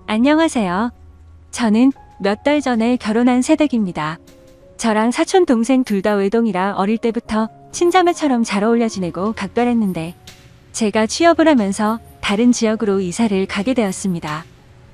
안녕하세요. 저는 몇 달 전에 결혼한 새댁입니다. 저랑 사촌 동생 둘 다 외동이라 어릴 때부터 친자매처럼 잘 어울려 지내고 각별했는데 제가 취업을 하면서 다른 지역으로 이사를 가게 되었습니다.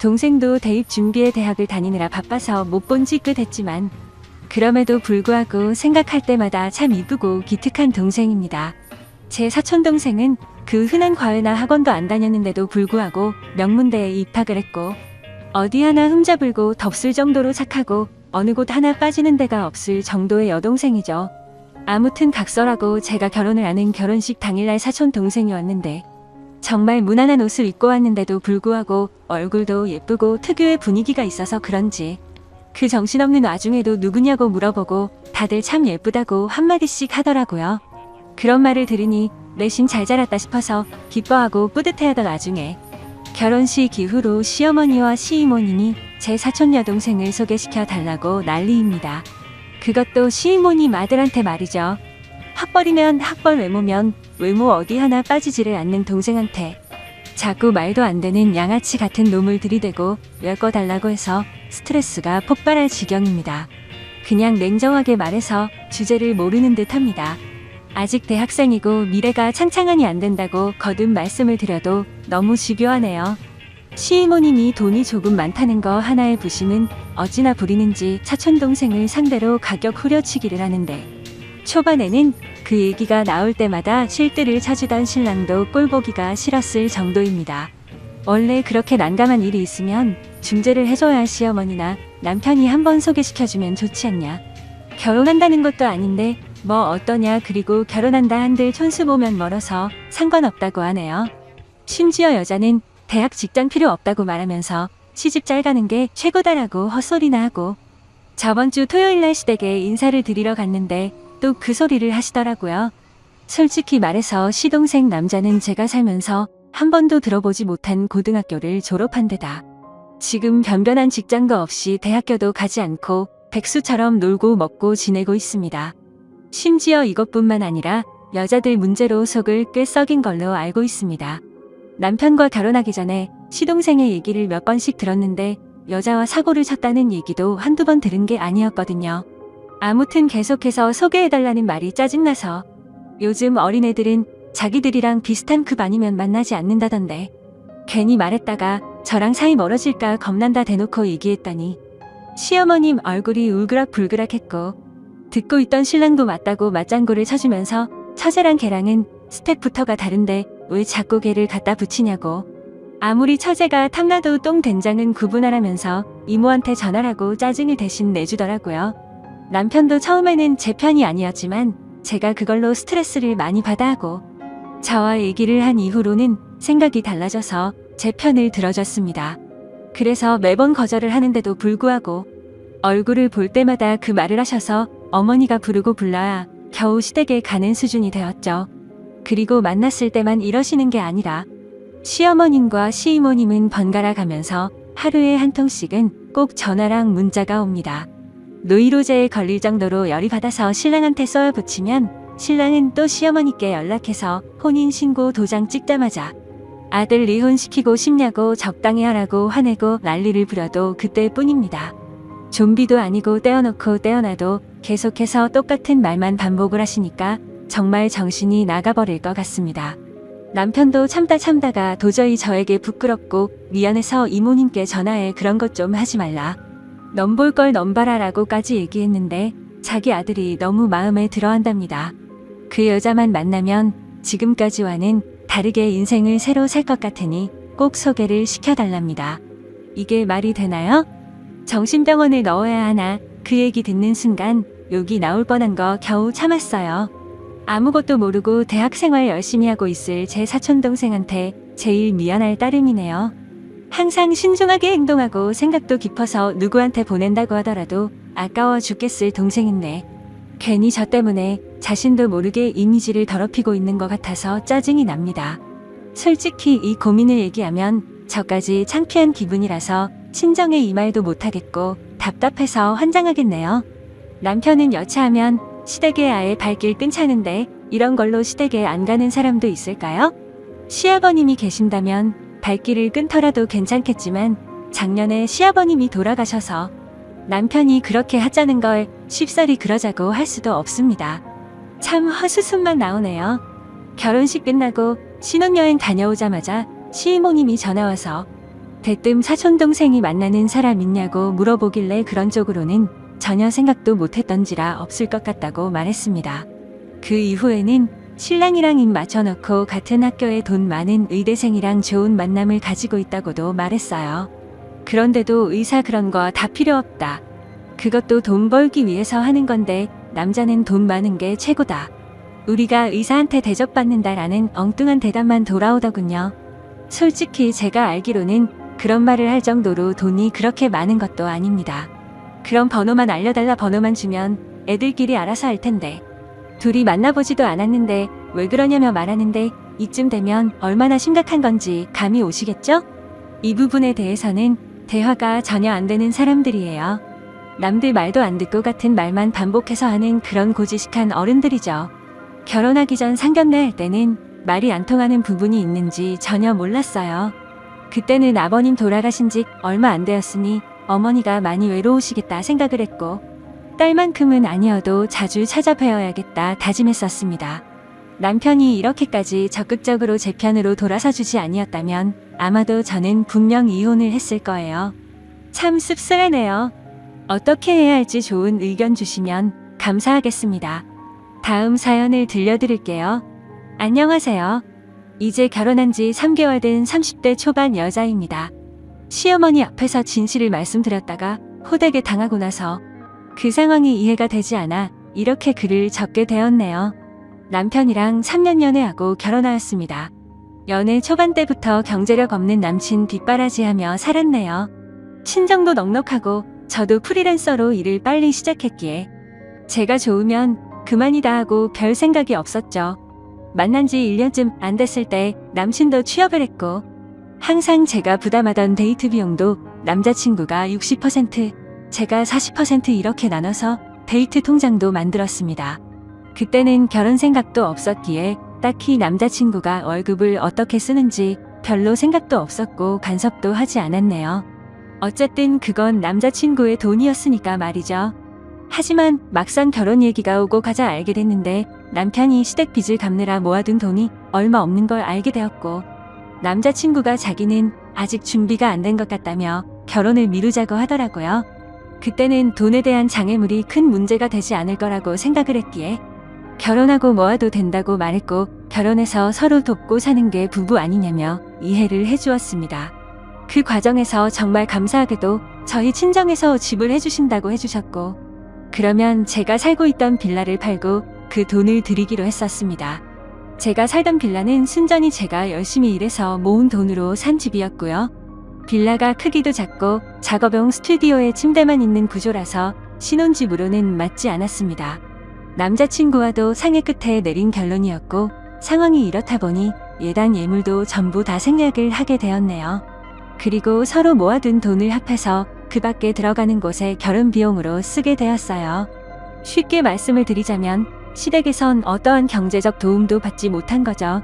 동생도 대입 준비에 대학을 다니느라 바빠서 못 본 지 꽤 됐지만 그럼에도 불구하고 생각할 때마다 참 이쁘고 기특한 동생입니다. 제 사촌 동생은 그 흔한 과외나 학원도 안 다녔는데도 불구하고 명문대에 입학을 했고 어디 하나 흠잡을고 덥을 정도로 착하고 어느 곳 하나 빠지는 데가 없을 정도의 여동생이죠. 아무튼 각설하고 제가 결혼을 하는 결혼식 당일날 사촌 동생이 왔는데 정말 무난한 옷을 입고 왔는데도 불구하고 얼굴도 예쁘고 특유의 분위기가 있어서 그런지 그 정신없는 와중에도 누구냐고 물어보고 다들 참 예쁘다고 한마디씩 하더라고요. 그런 말을 들으니 내심 잘 자랐다 싶어서 기뻐하고 뿌듯해하던 와중에 결혼식 이후로 시어머니와 시이모님이 제 사촌 여동생을 소개시켜 달라고 난리입니다. 그것도 시이모님 아들한테 말이죠. 학벌이면 학벌, 외모면 외모 어디 하나 빠지지를 않는 동생한테 자꾸 말도 안 되는 양아치 같은 놈을 들이대고 엮어달라고 해서 스트레스가 폭발할 지경입니다. 그냥 냉정하게 말해서 주제를 모르는 듯합니다. 아직 대학생이고 미래가 창창하니 안 된다고 거듭 말씀을 드려도 너무 집요하네요. 시이모님이 돈이 조금 많다는 거 하나의 부심은 어찌나 부리는지 사촌동생을 상대로 가격 후려치기를 하는데 초반에는 그 얘기가 나올 때마다 실드를 쳐주던 신랑도 꼴보기가 싫었을 정도입니다. 원래 그렇게 난감한 일이 있으면 중재를 해줘야 할 시어머니나 남편이 한번 소개시켜주면 좋지 않냐. 결혼한다는 것도 아닌데 뭐 어떠냐. 그리고 결혼한다 한들 촌수 보면 멀어서 상관없다고 하네요. 심지어 여자는 대학 직장 필요 없다고 말하면서 시집 잘 가는 게 최고다라고 헛소리나 하고 저번 주 토요일날 시댁에 인사를 드리러 갔는데 또 그 소리를 하시더라고요. 솔직히 말해서 시동생 남자는 제가 살면서 한 번도 들어보지 못한 고등학교를 졸업한 데다 지금 변변한 직장도 없이 대학교도 가지 않고 백수처럼 놀고 먹고 지내고 있습니다. 심지어 이것뿐만 아니라 여자들 문제로 속을 꽤 썩인 걸로 알고 있습니다. 남편과 결혼하기 전에 시동생의 얘기를 몇 번씩 들었는데 여자와 사고를 쳤다는 얘기도 한두 번 들은 게 아니었거든요. 아무튼 계속해서 소개해달라는 말이 짜증나서 요즘 어린애들은 자기들이랑 비슷한 급 아니면 만나지 않는다던데 괜히 말했다가 저랑 사이 멀어질까 겁난다 대놓고 얘기했더니 시어머님 얼굴이 울그락불그락했고 듣고 있던 신랑도 맞다고 맞장구를 쳐주면서 처제랑 걔랑은 스펙부터가 다른데 왜 자꾸 걔를 갖다 붙이냐고 아무리 처제가 탐나도 똥된장은 구분하라면서 이모한테 전화라고 짜증을 대신 내주더라고요. 남편도 처음에는 제 편이 아니었지만 제가 그걸로 스트레스를 많이 받아 하고 저와 얘기를 한 이후로는 생각이 달라져서 제 편을 들어줬습니다. 그래서 매번 거절을 하는데도 불구하고 얼굴을 볼 때마다 그 말을 하셔서 어머니가 부르고 불러야 겨우 시댁에 가는 수준이 되었죠. 그리고 만났을 때만 이러시는 게 아니라 시어머님과 시이모님은 번갈아 가면서 하루에 한 통씩은 꼭 전화랑 문자가 옵니다. 노이로제에 걸릴 정도로 열이 받아서 신랑한테 쏘아붙이면 신랑은 또 시어머니께 연락해서 혼인신고 도장 찍자마자 아들 이혼시키고 싶냐고 적당히 하라고 화내고 난리를 부려도 그때뿐입니다. 좀비도 아니고 떼어놓고 떼어놔도 계속해서 똑같은 말만 반복을 하시니까 정말 정신이 나가버릴 것 같습니다. 남편도 참다가 도저히 저에게 부끄럽고 미안해서 이모님께 전화해 그런 것 좀 하지 말라. 넌 볼 걸 넌 봐라 라고까지 얘기했는데 자기 아들이 너무 마음에 들어한답니다. 그 여자만 만나면 지금까지와는 다르게 인생을 새로 살 것 같으니 꼭 소개를 시켜달랍니다. 이게 말이 되나요? 정신병원을 넣어야 하나. 그 얘기 듣는 순간 욕이 나올 뻔한 거 겨우 참았어요. 아무것도 모르고 대학생활 열심히 하고 있을 제 사촌동생한테 제일 미안할 따름이네요. 항상 신중하게 행동하고 생각도 깊어서 누구한테 보낸다고 하더라도 아까워 죽겠을 동생인데 괜히 저 때문에 자신도 모르게 이미지를 더럽히고 있는 것 같아서 짜증이 납니다. 솔직히 이 고민을 얘기하면 저까지 창피한 기분이라서 친정에 이 말도 못하겠고 답답해서 환장하겠네요. 남편은 여차하면 시댁에 아예 발길 끊자는데 이런 걸로 시댁에 안 가는 사람도 있을까요? 시아버님이 계신다면 발길을 끊더라도 괜찮겠지만 작년에 시아버님이 돌아가셔서 남편이 그렇게 하자는 걸 쉽사리 그러자고 할 수도 없습니다. 참 헛수습만 나오네요. 결혼식 끝나고 신혼여행 다녀오자마자 시이모님이 전화와서 대뜸 사촌동생이 만나는 사람 있냐고 물어보길래 그런 쪽으로는 전혀 생각도 못했던지라 없을 것 같다고 말했습니다. 그 이후에는 신랑이랑 입 맞춰놓고 같은 학교에 돈 많은 의대생이랑 좋은 만남을 가지고 있다고도 말했어요. 그런데도 의사 그런 거 다 필요 없다. 그것도 돈 벌기 위해서 하는 건데 남자는 돈 많은 게 최고다. 우리가 의사한테 대접받는다라는 엉뚱한 대답만 돌아오더군요. 솔직히 제가 알기로는 그런 말을 할 정도로 돈이 그렇게 많은 것도 아닙니다. 그럼 번호만 알려달라 번호만 주면 애들끼리 알아서 할 텐데. 둘이 만나보지도 않았는데 왜 그러냐며 말하는데 이쯤 되면 얼마나 심각한 건지 감이 오시겠죠? 이 부분에 대해서는 대화가 전혀 안 되는 사람들이에요. 남들 말도 안 듣고 같은 말만 반복해서 하는 그런 고지식한 어른들이죠. 결혼하기 전 상견례 할 때는 말이 안 통하는 부분이 있는지 전혀 몰랐어요. 그때는 아버님 돌아가신 지 얼마 안 되었으니 어머니가 많이 외로우시겠다 생각을 했고 딸만큼은 아니어도 자주 찾아뵈어야겠다 다짐했었습니다. 남편이 이렇게까지 적극적으로 제 편으로 돌아서 주지 아니었다면 아마도 저는 분명 이혼을 했을 거예요. 참 씁쓸하네요. 어떻게 해야 할지 좋은 의견 주시면 감사하겠습니다. 다음 사연을 들려드릴게요. 안녕하세요. 이제 결혼한 지 3개월 된 30대 초반 여자입니다. 시어머니 앞에서 진실을 말씀드렸다가 호되게 당하고 나서 그 상황이 이해가 되지 않아 이렇게 글을 적게 되었네요. 남편이랑 3년 연애하고 결혼하였습니다. 연애 초반 때부터 경제력 없는 남친 뒷바라지하며 살았네요. 친정도 넉넉하고 저도 프리랜서로 일을 빨리 시작했기에 제가 좋으면 그만이다 하고 별 생각이 없었죠. 만난 지 1년쯤 안 됐을 때 남친도 취업을 했고 항상 제가 부담하던 데이트 비용도 남자친구가 60%, 제가 40% 이렇게 나눠서 데이트 통장도 만들었습니다. 그때는 결혼 생각도 없었기에 딱히 남자친구가 월급을 어떻게 쓰는지 별로 생각도 없었고 간섭도 하지 않았네요. 어쨌든 그건 남자친구의 돈이었으니까 말이죠. 하지만 막상 결혼 얘기가 오고 가자 알게 됐는데 남편이 시댁 빚을 갚느라 모아둔 돈이 얼마 없는 걸 알게 되었고 남자친구가 자기는 아직 준비가 안 된 것 같다며 결혼을 미루자고 하더라고요. 그때는 돈에 대한 장애물이 큰 문제가 되지 않을 거라고 생각을 했기에 결혼하고 모아도 된다고 말했고 결혼해서 서로 돕고 사는 게 부부 아니냐며 이해를 해주었습니다. 그 과정에서 정말 감사하게도 저희 친정에서 집을 해주신다고 해주셨고 그러면 제가 살고 있던 빌라를 팔고 그 돈을 드리기로 했었습니다. 제가 살던 빌라는 순전히 제가 열심히 일해서 모은 돈으로 산 집이었고요. 빌라가 크기도 작고 작업용 스튜디오에 침대만 있는 구조라서 신혼집으로는 맞지 않았습니다. 남자친구와도 상의 끝에 내린 결론이었고 상황이 이렇다 보니 예단 예물도 전부 다 생략을 하게 되었네요. 그리고 서로 모아둔 돈을 합해서 그 밖에 들어가는 곳에 결혼 비용으로 쓰게 되었어요. 쉽게 말씀을 드리자면 시댁에선 어떠한 경제적 도움도 받지 못한 거죠.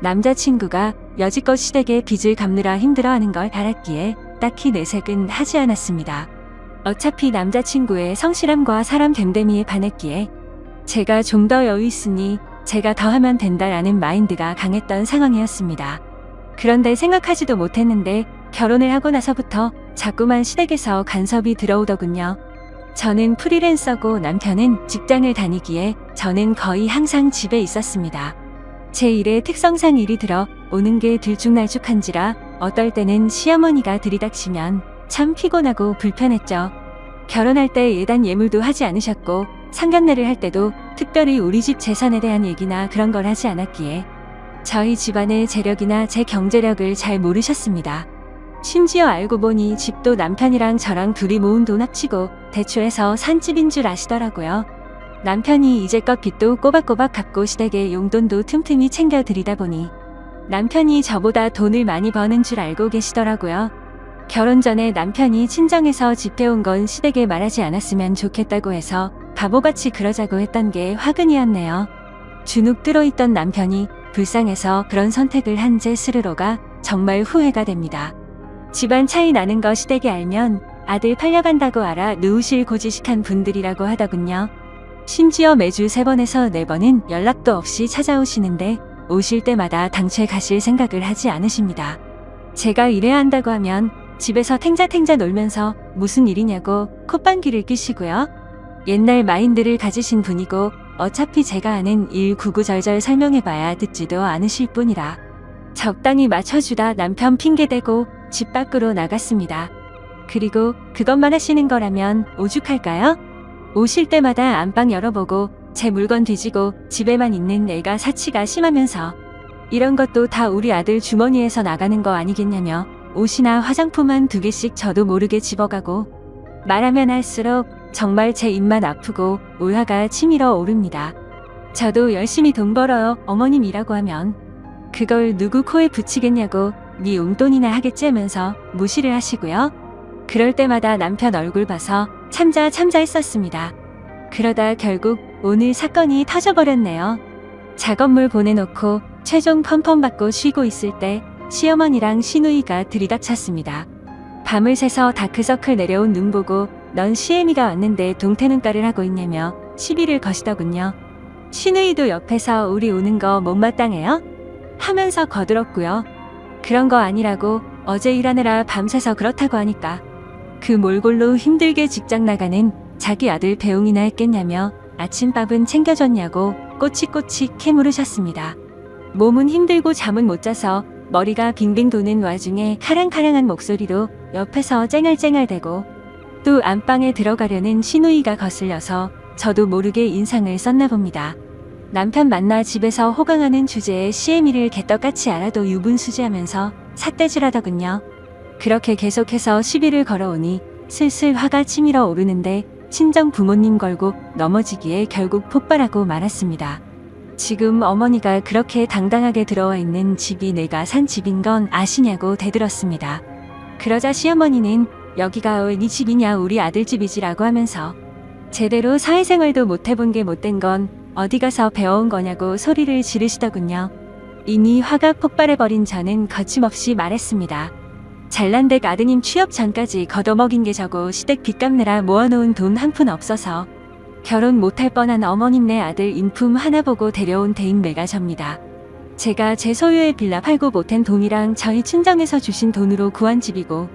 남자친구가 여지껏 시댁의 빚을 갚느라 힘들어하는 걸 알았기에 딱히 내색은 하지 않았습니다. 어차피 남자친구의 성실함과 사람 됨됨이에 반했기에 제가 좀 더 여유 있으니 제가 더 하면 된다라는 마인드가 강했던 상황이었습니다. 그런데 생각하지도 못했는데 결혼을 하고 나서부터 자꾸만 시댁에서 간섭이 들어오더군요. 저는 프리랜서고 남편은 직장을 다니기에 저는 거의 항상 집에 있었습니다. 제 일의 특성상 일이 들어 오는 게 들쭉날쭉한지라 어떨 때는 시어머니가 들이닥치면 참 피곤하고 불편했죠. 결혼할 때 예단 예물도 하지 않으셨고 상견례를 할 때도 특별히 우리 집 재산에 대한 얘기나 그런 걸 하지 않았기에 저희 집안의 재력이나 제 경제력을 잘 모르셨습니다. 심지어 알고 보니 집도 남편이랑 저랑 둘이 모은 돈 합치고 대출해서 산 집인 줄 아시더라고요. 남편이 이제껏 빚도 꼬박꼬박 갚고 시댁에 용돈도 틈틈이 챙겨드리다 보니 남편이 저보다 돈을 많이 버는 줄 알고 계시더라고요. 결혼 전에 남편이 친정에서 집 해온 건 시댁에 말하지 않았으면 좋겠다고 해서 바보같이 그러자고 했던 게 화근이었네요. 주눅 들어있던 남편이 불쌍해서 그런 선택을 한 제 스스로가 정말 후회가 됩니다. 집안 차이 나는 거 시댁이 알면 아들 팔려간다고 알아 누우실 고지식한 분들이라고 하더군요. 심지어 매주 3번에서 4번은 연락도 없이 찾아오시는데 오실 때마다 당최 가실 생각을 하지 않으십니다. 제가 일해야 한다고 하면 집에서 탱자탱자 놀면서 무슨 일이냐고 콧방귀를 뀌시고요. 옛날 마인드를 가지신 분이고 어차피 제가 아는 일 구구절절 설명해봐야 듣지도 않으실 뿐이라 적당히 맞춰주다 남편 핑계대고 집 밖으로 나갔습니다. 그리고 그것만 하시는 거라면 오죽할까요? 오실 때마다 안방 열어보고 제 물건 뒤지고 집에만 있는 애가 사치가 심하면서 이런 것도 다 우리 아들 주머니에서 나가는 거 아니겠냐며 옷이나 화장품 한 2개씩 저도 모르게 집어가고 말하면 할수록 정말 제 입만 아프고 울화가 치밀어 오릅니다. 저도 열심히 돈 벌어요 어머님이라고 하면 그걸 누구 코에 붙이겠냐고 네 용돈이나 하겠지 하면서 무시를 하시고요. 그럴 때마다 남편 얼굴 봐서 참자 했었습니다. 그러다 결국 오늘 사건이 터져버렸네요. 작업물 보내놓고 최종 펌펌 받고 쉬고 있을 때 시어머니랑 시누이가 들이닥쳤습니다. 밤을 새서 다크서클 내려온 눈 보고 넌 시애미가 왔는데 동태눈가를 하고 있냐며 시비를 거시더군요. 시누이도 옆에서 우리 우는 거 못마땅해요? 하면서 거들었고요. 그런 거 아니라고 어제 일하느라 밤새서 그렇다고 하니까 그 몰골로 힘들게 직장 나가는 자기 아들 배웅이나 했겠냐며 아침밥은 챙겨줬냐고 꼬치꼬치 캐물으셨습니다. 몸은 힘들고 잠은 못 자서 머리가 빙빙 도는 와중에 카랑카랑한 목소리로 옆에서 쨍알쨍알대고 또 안방에 들어가려는 시누이가 거슬려서 저도 모르게 인상을 썼나 봅니다. 남편 만나 집에서 호강하는 주제에 시애미를 개떡같이 알아도 유분수지하면서 삿대질하더군요. 그렇게 계속해서 시비를 걸어오니 슬슬 화가 치밀어 오르는데 친정 부모님 걸고 넘어지기에 결국 폭발하고 말았습니다. 지금 어머니가 그렇게 당당하게 들어와 있는 집이 내가 산 집인 건 아시냐고 대들었습니다. 그러자 시어머니는 여기가 왜 네 집이냐 우리 아들 집이지라고 하면서 제대로 사회생활도 못 해본 게 못된 건 어디 가서 배워온 거냐고 소리를 지르시더군요. 이미 화가 폭발해버린 저는 거침없이 말했습니다. 잘난댁 아드님 취업 전까지 걷어먹인 게 저고 시댁 빚 갚느라 모아놓은 돈 한 푼 없어서 결혼 못할 뻔한 어머님네 아들 인품 하나 보고 데려온 대인배가 접니다. 제가 제 소유의 빌라 팔고 못한 돈이랑 저희 친정에서 주신 돈으로 구한 집이고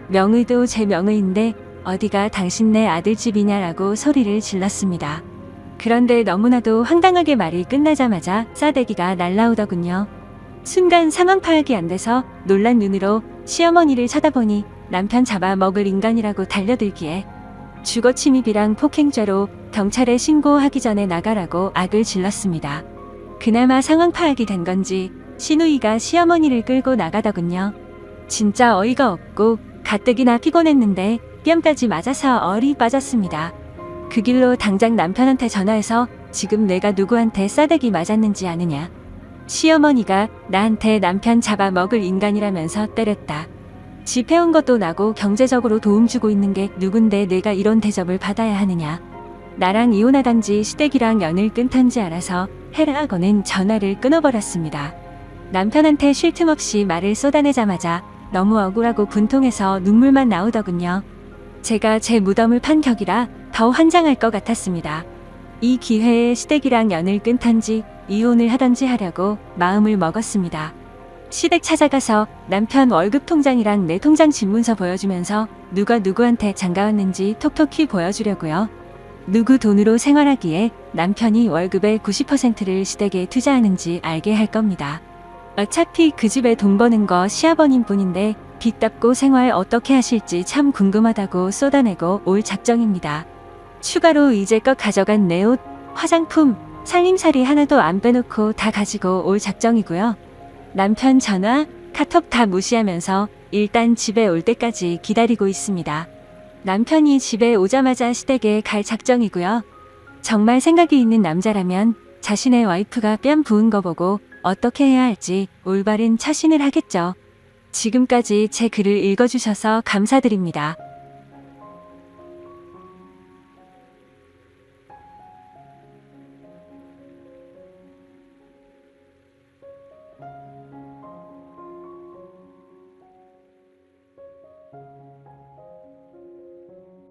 명의도 제 명의인데 어디가 당신네 아들 집이냐라고 소리를 질렀습니다. 그런데 너무나도 황당하게 말이 끝나자마자 싸대기가 날라오더군요. 순간 상황 파악이 안 돼서 놀란 눈으로 시어머니를 쳐다보니 남편 잡아먹을 인간이라고 달려들기에 주거침입이랑 폭행죄로 경찰에 신고하기 전에 나가라고 악을 질렀습니다. 그나마 상황 파악이 된 건지 시누이가 시어머니를 끌고 나가더군요. 진짜 어이가 없고 가뜩이나 피곤했는데 뺨까지 맞아서 얼이 빠졌습니다. 그 길로 당장 남편한테 전화해서 지금 내가 누구한테 싸대기 맞았는지 아느냐. 시어머니가 나한테 남편 잡아먹을 인간이라면서 때렸다. 집 해온 것도 나고 경제적으로 도움 주고 있는 게 누군데 내가 이런 대접을 받아야 하느냐. 나랑 이혼하던지 시댁이랑 연을 끊던지 알아서 해라 하고는 전화를 끊어버렸습니다. 남편한테 쉴 틈 없이 말을 쏟아내자마자 너무 억울하고 분통해서 눈물만 나오더군요. 제가 제 무덤을 판 격이라 더 환장할 것 같았습니다. 이 기회에 시댁이랑 연을 끊던지 이혼을 하던지 하려고 마음을 먹었습니다. 시댁 찾아가서 남편 월급 통장이랑 내 통장 집문서 보여주면서 누가 누구한테 장가왔는지 톡톡히 보여주려고요. 누구 돈으로 생활하기에 남편이 월급의 90%를 시댁에 투자하는지 알게 할 겁니다. 어차피 그 집에 돈 버는 거 시아버님 뿐인데 빚 갚고 생활 어떻게 하실지 참 궁금하다고 쏟아내고 올 작정입니다. 추가로 이제껏 가져간 내 옷, 화장품, 살림살이 하나도 안 빼놓고 다 가지고 올 작정이고요. 남편 전화, 카톡 다 무시하면서 일단 집에 올 때까지 기다리고 있습니다. 남편이 집에 오자마자 시댁에 갈 작정이고요. 정말 생각이 있는 남자라면 자신의 와이프가 뺨 부은 거 보고 어떻게 해야 할지 올바른 처신을 하겠죠. 지금까지 제 글을 읽어주셔서 감사드립니다.